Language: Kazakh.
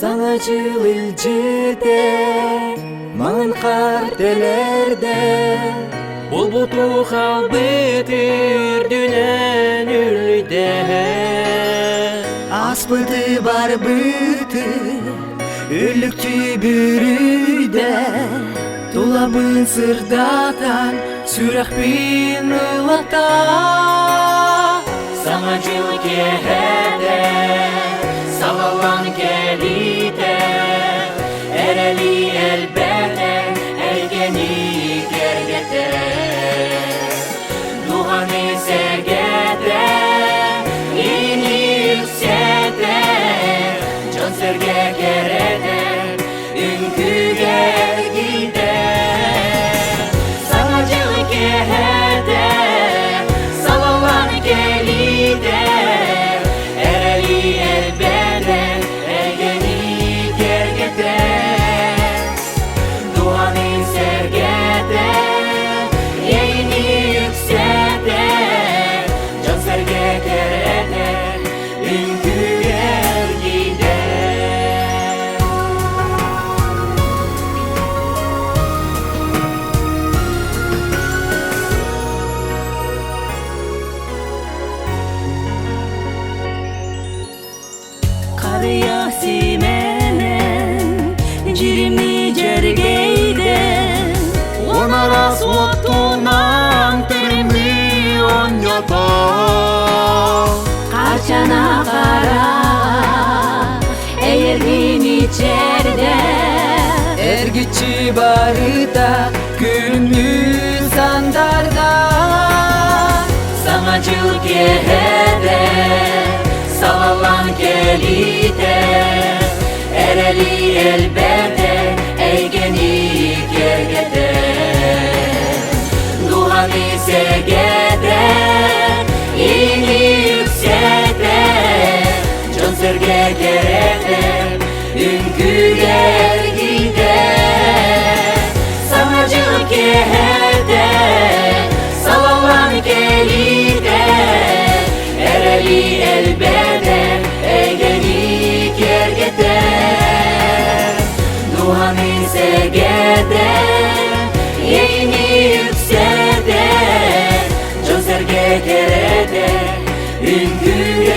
Саңа жылыл жете маңын картелерде Болбуту халбытыр дүнен үрлүде Аспыты бар быты Үрлүктү бүрүдө Тулабын сырдатан Сүрәхпин ылата Саңа жыл кехеде Салалан келите Эрели элбете Элгени кергете Дуғаны сергете Ини үксете Жон серге керете Үнкүге гиде Саңа жыл кехеде Салалан келите Эрели элбете Элгени кергете Дуғаны сергете Ини үксете Жон серге керете Үнкүге гиде Karıyasi menen Jirimni jergeyde Onaras ottunan Terimni onyata Karşana kara Eğergin içerde Ergiçi barıda Günlü sandarda Sana jıl kehede Salalan kelite Ereli elbette Eygeni kergete Duhani segete İni yüksete Can serge kerete Ünküge gide Sana jıl kehede Salalan kelite Ereli elbette Eygeni kergete Duhani segete Yeni yüksede Can serge kerete Ünküge